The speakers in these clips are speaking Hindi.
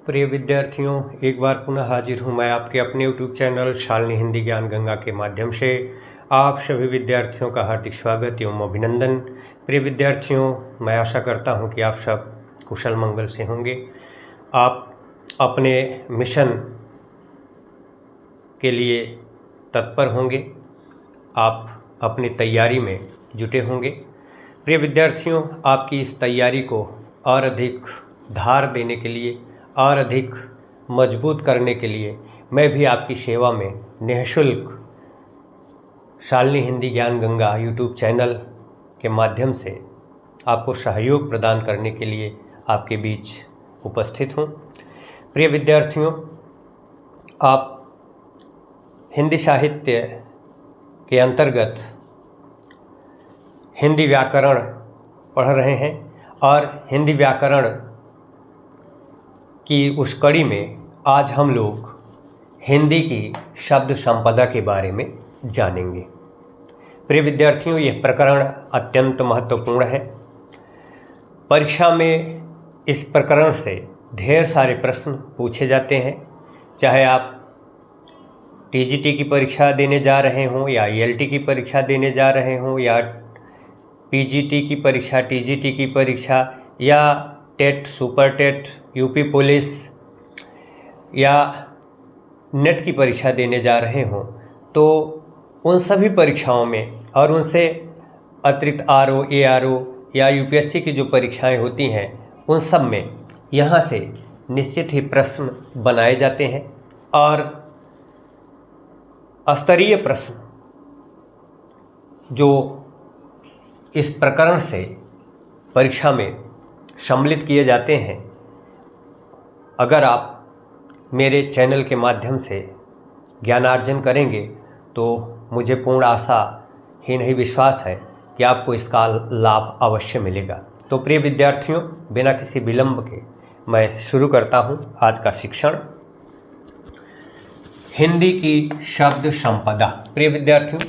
प्रिय विद्यार्थियों, एक बार पुनः हाजिर हूँ मैं आपके अपने YouTube चैनल शालिनी हिंदी ज्ञान गंगा के माध्यम से। आप सभी विद्यार्थियों का हार्दिक स्वागत एवं अभिनंदन। प्रिय विद्यार्थियों, मैं आशा करता हूँ कि आप सब कुशल मंगल से होंगे। आप अपने मिशन के लिए तत्पर होंगे, आप अपनी तैयारी में जुटे होंगे। प्रिय विद्यार्थियों, आपकी इस तैयारी को और अधिक धार देने के लिए और अधिक मजबूत करने के लिए मैं भी आपकी सेवा में निःशुल्क शालिनी हिंदी ज्ञान गंगा यूट्यूब चैनल के माध्यम से आपको सहयोग प्रदान करने के लिए आपके बीच उपस्थित हूँ। प्रिय विद्यार्थियों, आप हिंदी साहित्य के अंतर्गत हिंदी व्याकरण पढ़ रहे हैं और हिंदी व्याकरण की उस कड़ी में आज हम लोग हिंदी की शब्द संपदा के बारे में जानेंगे। प्रिय विद्यार्थियों, यह प्रकरण अत्यंत महत्वपूर्ण है। परीक्षा में इस प्रकरण से ढेर सारे प्रश्न पूछे जाते हैं, चाहे आप टीजीटी की परीक्षा देने जा रहे हों या ईएलटी की परीक्षा देने जा रहे हों या पीजीटी की परीक्षा, टीजीटी की परीक्षा या TET, super TET, UP police या नेट की परीक्षा देने जा रहे हों, तो उन सभी परीक्षाओं में और उनसे अतिरिक्त आरओ, एआरओ या यूपीएससी की जो परीक्षाएं होती हैं, उन सब में यहाँ से निश्चित ही प्रश्न बनाए जाते हैं और स्तरीय प्रश्न जो इस प्रकरण से परीक्षा में सम्मिलित किए जाते हैं, अगर आप मेरे चैनल के माध्यम से ज्ञानार्जन करेंगे तो मुझे पूर्ण आशा ही नहीं विश्वास है कि आपको इसका लाभ अवश्य मिलेगा। तो प्रिय विद्यार्थियों, बिना किसी विलंब के मैं शुरू करता हूं आज का शिक्षण। हिंदी की शब्द संपदा। प्रिय विद्यार्थियों,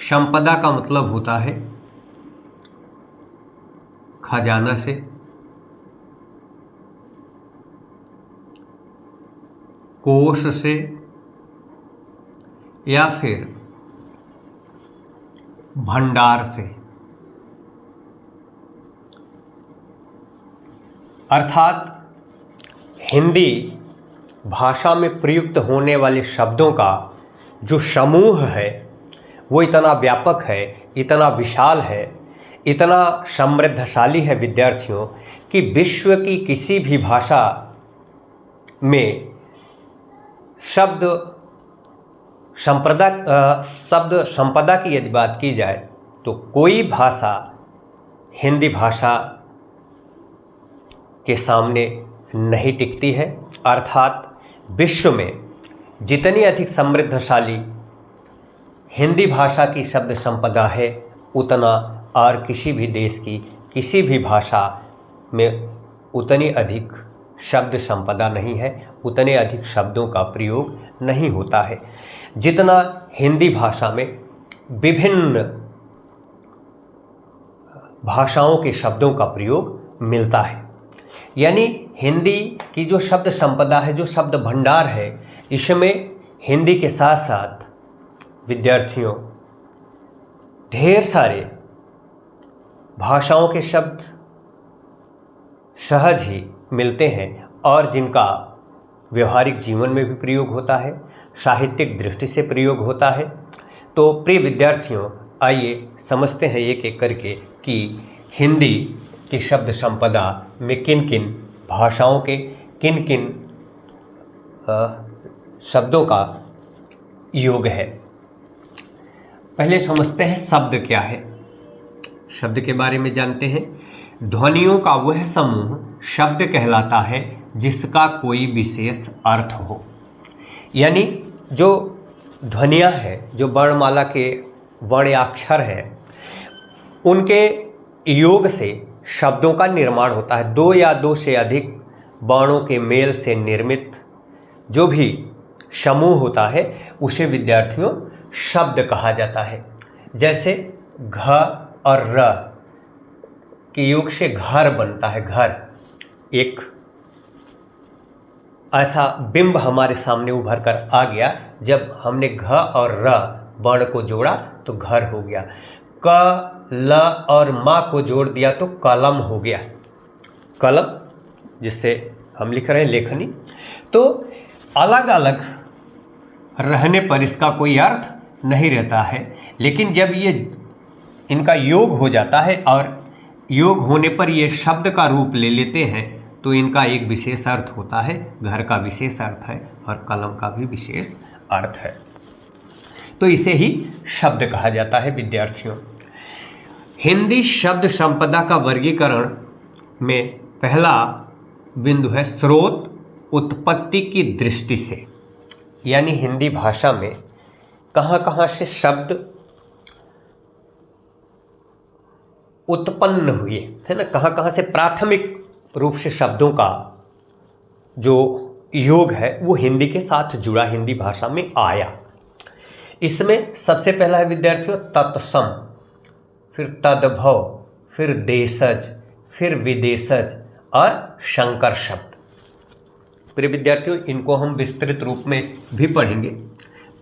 संपदा का मतलब होता है खजाना से, कोष से या फिर भंडार से। अर्थात हिंदी भाषा में प्रयुक्त होने वाले शब्दों का जो समूह है वो इतना व्यापक है, इतना विशाल है, इतना समृद्धशाली है विद्यार्थियों, कि विश्व की किसी भी भाषा में शब्द संपदा की यदि बात की जाए तो कोई भाषा हिंदी भाषा के सामने नहीं टिकती है। अर्थात विश्व में जितनी अधिक समृद्धशाली हिंदी भाषा की शब्द संपदा है, उतना और किसी भी देश की किसी भी भाषा में उतनी अधिक शब्द संपदा नहीं है, उतने अधिक शब्दों का प्रयोग नहीं होता है जितना हिंदी भाषा में विभिन्न भाषाओं के शब्दों का प्रयोग मिलता है। यानी हिंदी की जो शब्द संपदा है, जो शब्द भंडार है, इसमें हिंदी के साथ साथ विद्यार्थियों ढेर सारे भाषाओं के शब्द सहज ही मिलते हैं और जिनका व्यवहारिक जीवन में भी प्रयोग होता है, साहित्यिक दृष्टि से प्रयोग होता है। तो प्रिय विद्यार्थियों, आइए समझते हैं एक एक करके कि हिंदी की शब्द संपदा में किन किन भाषाओं के किन किन शब्दों का योग है। पहले समझते हैं शब्द क्या है। शब्द के बारे में जानते हैं। ध्वनियों का वह समूह शब्द कहलाता है जिसका कोई विशेष अर्थ हो। यानी जो ध्वनियाँ हैं, जो वर्णमाला के वर्ण या अक्षर हैं, उनके योग से शब्दों का निर्माण होता है। दो या दो से अधिक वर्णों के मेल से निर्मित जो भी समूह होता है उसे विद्यार्थियों शब्द कहा जाता है। जैसे घ और र के योग से घर बनता है। घर एक ऐसा बिंब हमारे सामने उभर कर आ गया जब हमने घ और र वर्ण को जोड़ा तो घर हो गया, क ल और मा को जोड़ दिया तो कलम हो गया, कलम जिससे हम लिख रहे हैं लेखनी। तो अलग अलग रहने पर इसका कोई अर्थ नहीं रहता है, लेकिन जब ये इनका योग हो जाता है और योग होने पर ये शब्द का रूप ले लेते हैं तो इनका एक विशेष अर्थ होता है, घर का विशेष अर्थ है और कलम का भी विशेष अर्थ है। तो इसे ही शब्द कहा जाता है विद्यार्थियों। हिंदी शब्द संपदा का वर्गीकरण में पहला बिंदु है स्रोत उत्पत्ति की दृष्टि से, यानी हिंदी भाषा में कहाँ कहाँ से शब्द उत्पन्न हुए, है ना, कहाँ कहाँ से प्राथमिक रूप से शब्दों का जो योग है वो हिंदी के साथ जुड़ा, हिंदी भाषा में आया। इसमें सबसे पहला है विद्यार्थियों तत्सम, फिर तद्भव, फिर देशज, फिर विदेशज और शंकर शब्द। प्रिय विद्यार्थियों, इनको हम विस्तृत रूप में भी पढ़ेंगे।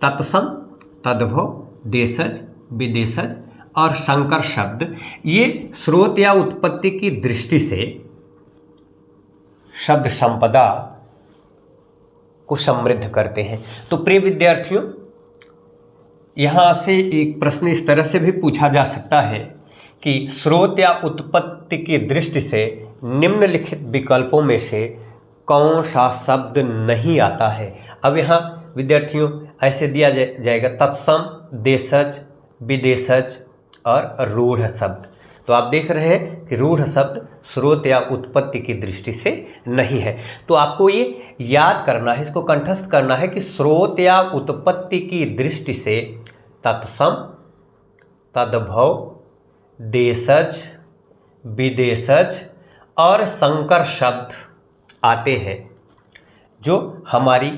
तत्सम, तद्भव, देशज, विदेशज और शंकर शब्द ये स्रोत या उत्पत्ति की दृष्टि से शब्द संपदा को समृद्ध करते हैं। तो प्रिय विद्यार्थियों, यहाँ से एक प्रश्न इस तरह से भी पूछा जा सकता है कि स्रोत या उत्पत्ति की दृष्टि से निम्नलिखित विकल्पों में से कौन सा शब्द नहीं आता है। अब यहाँ विद्यार्थियों ऐसे दिया जाएगा तत्सम, देशज, विदेशज और रूढ़ शब्द। तो आप देख रहे हैं कि रूढ़ शब्द स्रोत या उत्पत्ति की दृष्टि से नहीं है। तो आपको ये याद करना है, इसको कंठस्थ करना है कि स्रोत या उत्पत्ति की दृष्टि से तत्सम, तद्भव, देशज, विदेशज और शंकर शब्द आते हैं जो हमारी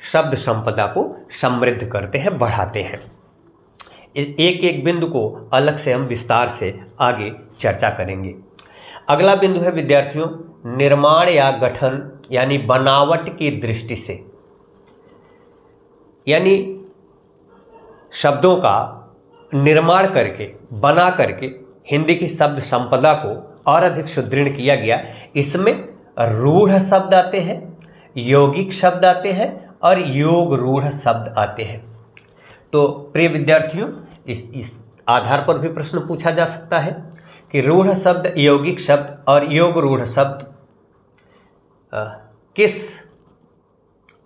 शब्द संपदा को समृद्ध करते हैं, बढ़ाते हैं। एक एक बिंदु को अलग से हम विस्तार से आगे चर्चा करेंगे। अगला बिंदु है विद्यार्थियों निर्माण या गठन यानी बनावट की दृष्टि से, यानी शब्दों का निर्माण करके, बना करके हिंदी की शब्द संपदा को और अधिक सुदृढ़ किया गया। इसमें रूढ़ शब्द आते हैं, यौगिक शब्द आते हैं और योग रूढ़ शब्द आते हैं। तो प्रिय विद्यार्थियों, इस आधार पर भी प्रश्न पूछा जा सकता है कि रूढ़ शब्द, यौगिक शब्द और योग रूढ़ शब्द किस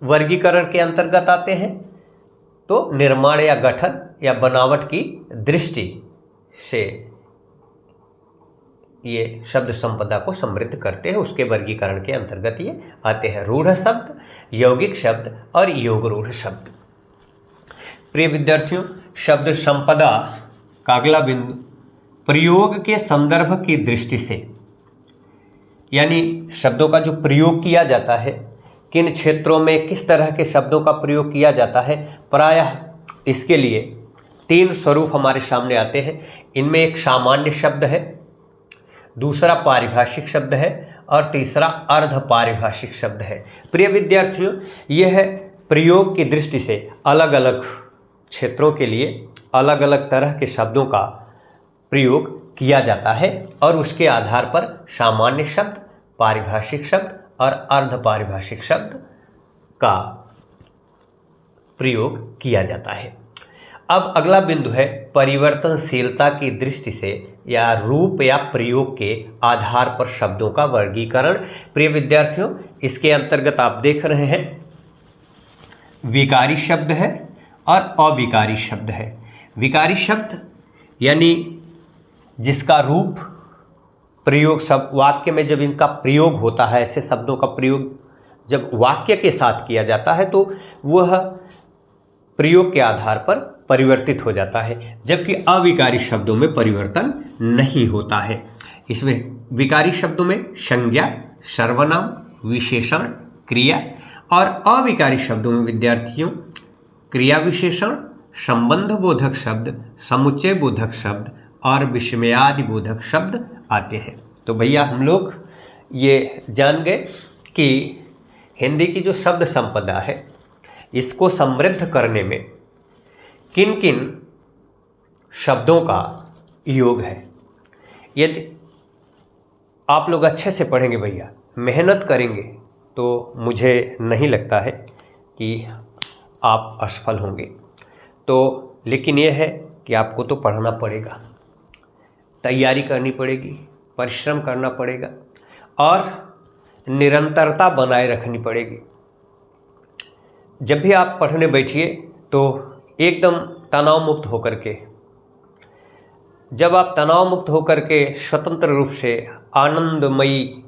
वर्गीकरण के अंतर्गत आते हैं। तो निर्माण या गठन या बनावट की दृष्टि से ये शब्द संपदा को समृद्ध करते हैं, उसके वर्गीकरण के अंतर्गत ये आते हैं रूढ़ शब्द, यौगिक शब्द और योग रूढ़ शब्द। प्रिय विद्यार्थियों, शब्द संपदा का अगला बिंदु प्रयोग के संदर्भ की दृष्टि से, यानी शब्दों का जो प्रयोग किया जाता है, किन क्षेत्रों में किस तरह के शब्दों का प्रयोग किया जाता है। प्रायः इसके लिए तीन स्वरूप हमारे सामने आते हैं। इनमें एक सामान्य शब्द है, दूसरा पारिभाषिक शब्द है और तीसरा अर्ध पारिभाषिक शब्द है। प्रिय विद्यार्थियों, यह प्रयोग की दृष्टि से अलग अलग क्षेत्रों के लिए अलग अलग तरह के शब्दों का प्रयोग किया जाता है और उसके आधार पर सामान्य शब्द, पारिभाषिक शब्द और अर्ध पारिभाषिक शब्द का प्रयोग किया जाता है। अब अगला बिंदु है परिवर्तनशीलता की दृष्टि से या रूप या प्रयोग के आधार पर शब्दों का वर्गीकरण। प्रिय विद्यार्थियों, इसके अंतर्गत आप देख रहे हैं विकारी शब्द है और अविकारी शब्द है। विकारी शब्द यानी जिसका रूप प्रयोग शब्द वाक्य में जब इनका प्रयोग होता है, ऐसे शब्दों का प्रयोग जब वाक्य के साथ किया जाता है तो वह प्रयोग के आधार पर परिवर्तित हो जाता है, जबकि अविकारी शब्दों में परिवर्तन नहीं होता है। इसमें विकारी शब्दों में संज्ञा, सर्वनाम, विशेषण, क्रिया और अविकारी शब्दों में विद्यार्थियों क्रिया विशेषण, संबंध बोधक शब्द, समुच्चय बोधक शब्द और विस्मयादि बोधक शब्द आते हैं। तो भैया हम लोग ये जान गए कि हिंदी की जो शब्द संपदा है इसको समृद्ध करने में किन किन शब्दों का योग है। यदि आप लोग अच्छे से पढ़ेंगे भैया, मेहनत करेंगे, तो मुझे नहीं लगता है कि आप असफल होंगे। तो लेकिन यह है कि आपको तो पढ़ना पड़ेगा, तैयारी करनी पड़ेगी, परिश्रम करना पड़ेगा और निरंतरता बनाए रखनी पड़ेगी। जब भी आप पढ़ने बैठिए तो एकदम तनाव मुक्त होकर के, जब आप तनाव मुक्त होकर के स्वतंत्र रूप से आनंदमयी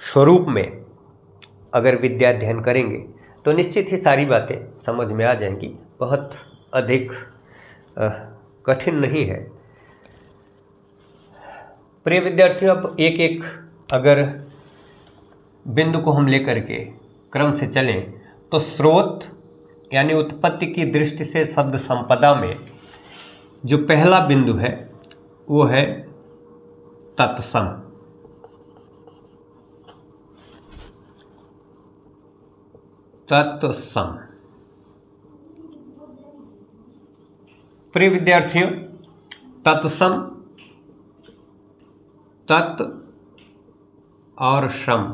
स्वरूप में अगर विद्या अध्ययन करेंगे तो निश्चित ही सारी बातें समझ में आ जाएंगी। बहुत अधिक कठिन नहीं है। प्रिय विद्यार्थियों, अब एक एक अगर बिंदु को हम लेकर के क्रम से चलें तो स्रोत यानी उत्पत्ति की दृष्टि से शब्द संपदा में जो पहला बिंदु है वो है तत्सम। तत्सम। प्रिय विद्यार्थियों, तत्सम, तत् और सम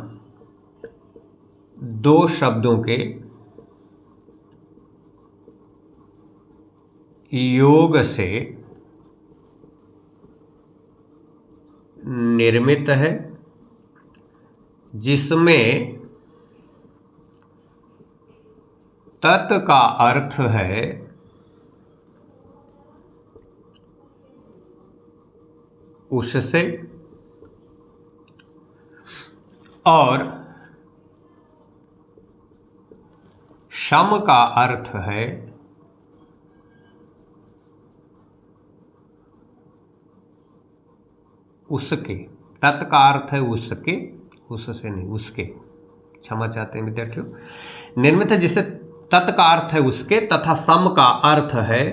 दो शब्दों के योग से निर्मित है, जिसमें तत् का अर्थ है उससे और सम का अर्थ है उसके। तत् का अर्थ है उसके, उससे नहीं, उसके, क्षमा चाहते हैं विद्यार्थियों। निर्मित है जिससे तत् का अर्थ है उसके तथा सम का अर्थ है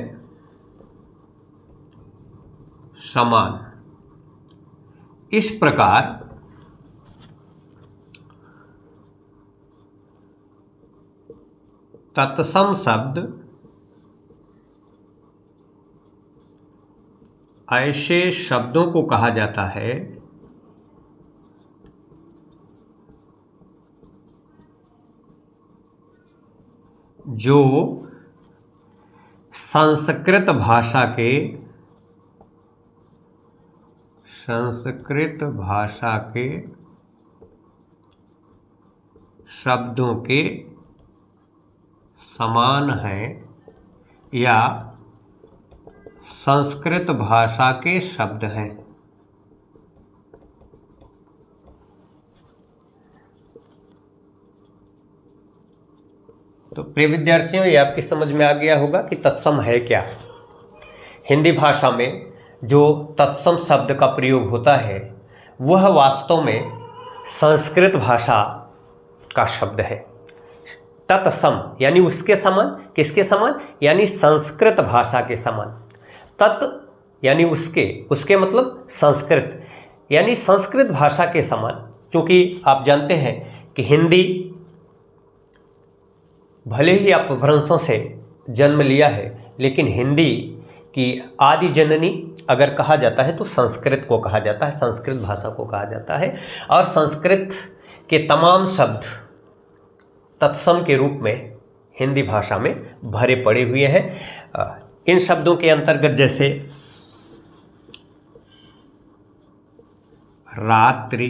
समान। इस प्रकार तत्सम शब्द ऐसे शब्दों को कहा जाता है जो संस्कृत भाषा के शब्दों के समान हैं या संस्कृत भाषा के शब्द हैं। तो प्रिय विद्यार्थियों, ये आपकी समझ में आ गया होगा कि तत्सम है क्या। हिंदी भाषा में जो तत्सम शब्द का प्रयोग होता है वह वास्तव में संस्कृत भाषा का शब्द है। तत्सम यानी उसके समान, किसके समान, यानी संस्कृत भाषा के समान। तत् यानी उसके मतलब संस्कृत, यानी संस्कृत भाषा के समान। क्योंकि आप जानते हैं कि हिंदी भले ही अपभ्रंशों से जन्म लिया है, लेकिन हिंदी की आदि जननी अगर कहा जाता है तो संस्कृत को कहा जाता है, संस्कृत भाषा को कहा जाता है। और संस्कृत के तमाम शब्द तत्सम के रूप में हिंदी भाषा में भरे पड़े हुए हैं। इन शब्दों के अंतर्गत जैसे रात्रि,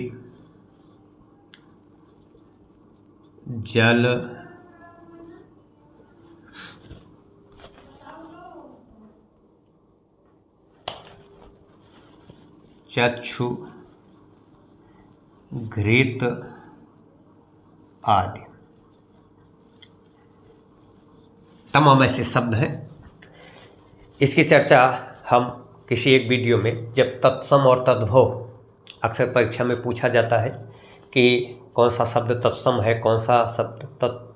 जल, चक्षु, घृत आदि तमाम ऐसे शब्द हैं। इसकी चर्चा हम किसी एक वीडियो में, जब तत्सम और तद्भव अक्सर परीक्षा में पूछा जाता है कि कौन सा शब्द तत्सम है, कौन सा शब्द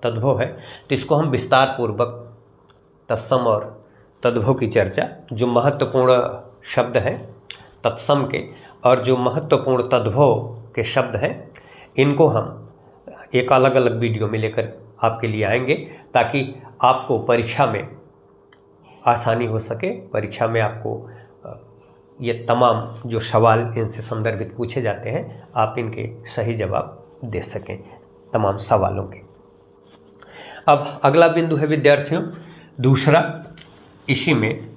तद्भव है, तो इसको हम विस्तार पूर्वक तत्सम और तद्भव की चर्चा, जो महत्वपूर्ण शब्द हैं तत्सम के और जो महत्वपूर्ण तद्भव के शब्द हैं, इनको हम एक अलग अलग वीडियो में लेकर आपके लिए आएंगे, ताकि आपको परीक्षा में आसानी हो सके। परीक्षा में आपको ये तमाम जो सवाल इनसे संदर्भित पूछे जाते हैं, आप इनके सही जवाब दे सकें तमाम सवालों के। अब अगला बिंदु है विद्यार्थियों दूसरा, इसी में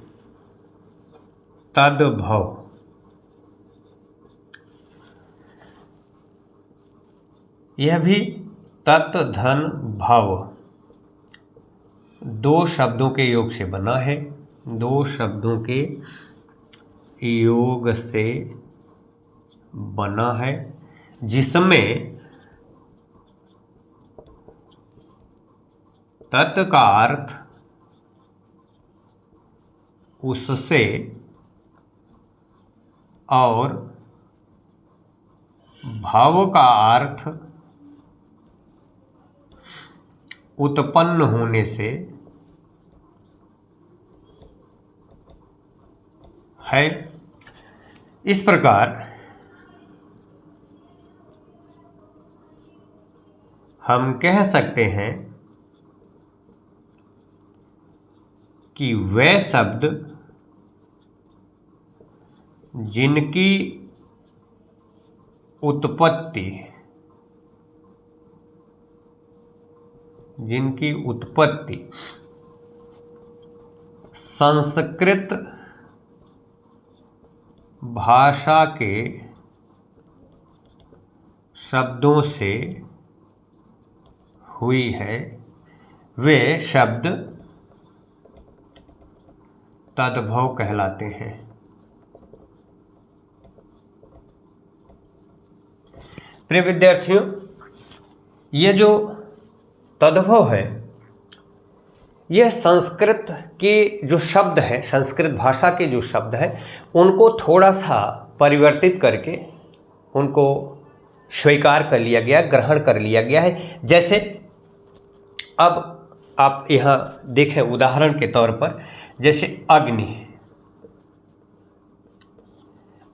तद्भव। यह भी तत् धन भव दो शब्दों के योग से बना है, दो शब्दों के योग से बना है, जिसमें तत् का अर्थ उससे और भाव का अर्थ उत्पन्न होने से है। इस प्रकार हम कह सकते हैं कि वे शब्द जिनकी उत्पत्ति संस्कृत भाषा के शब्दों से हुई है, वे शब्द तद्भव कहलाते हैं। प्रिय विद्यार्थियों, ये जो तद्भव है, यह संस्कृत के जो शब्द हैं, संस्कृत भाषा के जो शब्द हैं, उनको थोड़ा सा परिवर्तित करके उनको स्वीकार कर लिया गया, ग्रहण कर लिया गया है। जैसे अब आप यहाँ देखें उदाहरण के तौर पर, जैसे अग्नि।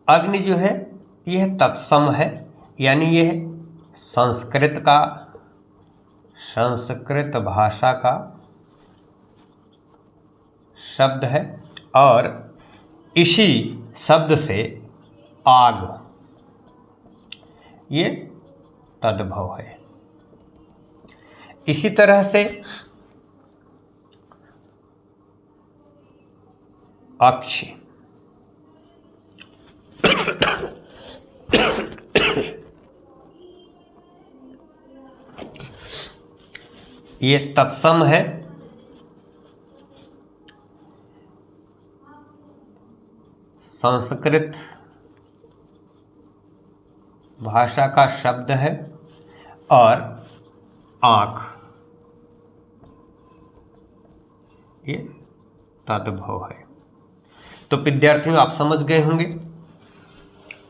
अग्नि जो है यह तत्सम है, यानी यह संस्कृत भाषा का शब्द है, और इसी शब्द से आग, ये तद्भव है। इसी तरह से अक्ष, ये तत्सम है, संस्कृत भाषा का शब्द है, और आँख ये तद्भव है। तो विद्यार्थियों, आप समझ गए होंगे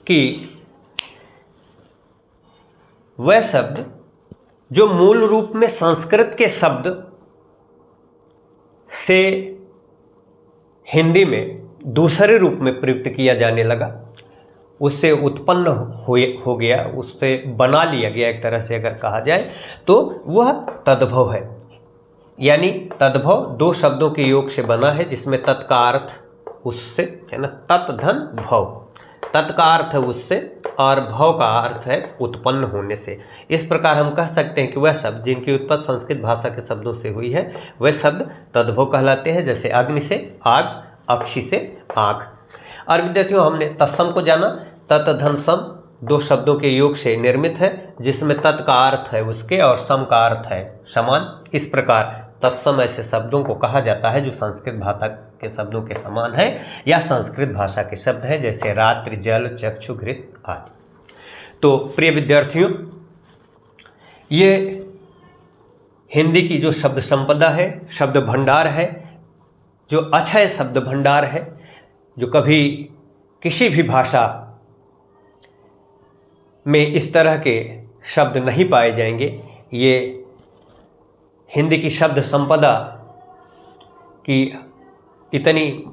कि वह शब्द जो मूल रूप में संस्कृत के शब्द से हिंदी में दूसरे रूप में प्रयुक्त किया जाने लगा, उससे उत्पन्न हो गया, उससे बना लिया गया एक तरह से अगर कहा जाए, तो वह तद्भव है। यानी तद्भव दो शब्दों के योग से बना है, जिसमें तत् का अर्थ उससे है ना, तत् धन भव, तत् का अर्थ है उससे और भव का अर्थ है उत्पन्न होने से। इस प्रकार हम कह सकते हैं कि वह शब्द जिनकी उत्पत्ति संस्कृत भाषा के शब्दों से हुई है, वह शब्द तद्भव कहलाते हैं। जैसे अग्नि से आग, अक्षि से आँख। और विद्यार्थियों, हमने तत्सम को जाना। तत् धन सम दो शब्दों के योग से निर्मित है, जिसमें तत् का अर्थ है उसके और सम का अर्थ है समान। इस प्रकार तत्सम ऐसे शब्दों को कहा जाता है जो संस्कृत भाषा के शब्दों के समान है या संस्कृत भाषा के शब्द हैं, जैसे रात्रि, जल, चक्षु, घृत आदि। तो प्रिय विद्यार्थियों, ये हिंदी की जो शब्द संपदा है, शब्द भंडार है, जो अक्षय शब्द भंडार है, जो कभी किसी भी भाषा में इस तरह के शब्द नहीं पाए जाएंगे। ये हिंदी की शब्द संपदा की इतनी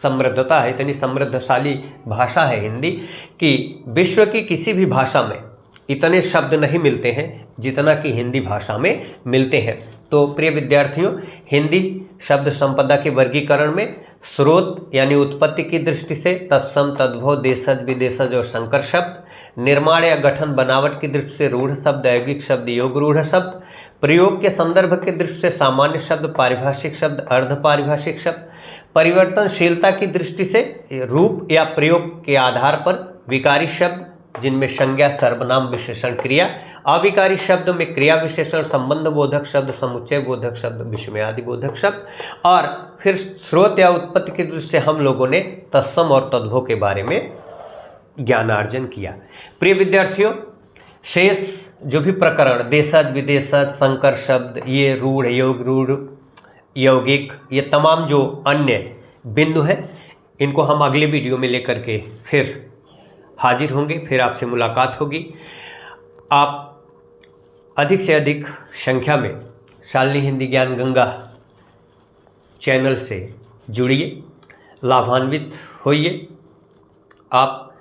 समृद्धता है, इतनी समृद्धशाली भाषा है हिंदी, कि विश्व की किसी भी भाषा में इतने शब्द नहीं मिलते हैं जितना कि हिंदी भाषा में मिलते हैं। तो प्रिय विद्यार्थियों, हिंदी शब्द संपदा के वर्गीकरण में स्रोत यानी उत्पत्ति की दृष्टि से तत्सम, तद्भव, देशज, विदेशज और संकर शब्द, निर्माण या गठन बनावट की दृष्टि से रूढ़ शब्द, यौगिक शब्द, योग रूढ़ शब्द, प्रयोग के संदर्भ की दृष्टि से सामान्य शब्द, पारिभाषिक शब्द, अर्ध पारिभाषिक शब्द, परिवर्तनशीलता की दृष्टि से रूप या प्रयोग के आधार पर विकारी शब्द जिनमें संज्ञा, सर्वनाम, विशेषण, क्रिया, अविकारी शब्द में क्रिया विशेषण, संबंध बोधक शब्द, समुच्चय बोधक शब्द, विस्मयादि बोधक शब्द, और फिर स्रोत या उत्पत्ति की दृष्टि से हम लोगों ने तत्सम और तद्भव के बारे में ज्ञानार्जन किया। प्रिय विद्यार्थियों, शेष जो भी प्रकरण देशज, विदेशज, संकर शब्द, ये रूढ़, योग रूढ़, यौगिक, ये तमाम जो अन्य बिंदु हैं, इनको हम अगले वीडियो में लेकर के फिर हाजिर होंगे, फिर आपसे मुलाकात होगी। आप अधिक से अधिक संख्या में शालिनी हिंदी ज्ञान गंगा चैनल से जुड़िए, लाभान्वित होइए। आप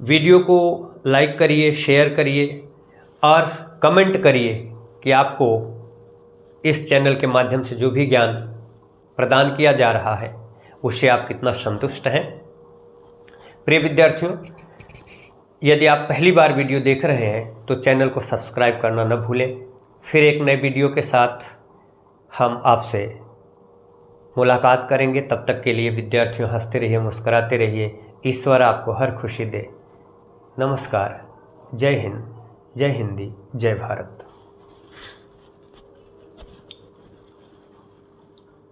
वीडियो को लाइक करिए, शेयर करिए और कमेंट करिए कि आपको इस चैनल के माध्यम से जो भी ज्ञान प्रदान किया जा रहा है उससे आप कितना संतुष्ट हैं। प्रिय विद्यार्थियों, यदि आप पहली बार वीडियो देख रहे हैं तो चैनल को सब्सक्राइब करना न भूलें। फिर एक नए वीडियो के साथ हम आपसे मुलाकात करेंगे। तब तक के लिए विद्यार्थियों, हंसते रहिए, मुस्कुराते रहिए। ईश्वर आपको हर खुशी दे। नमस्कार। जय हिंद, जय हिंदी, जय भारत।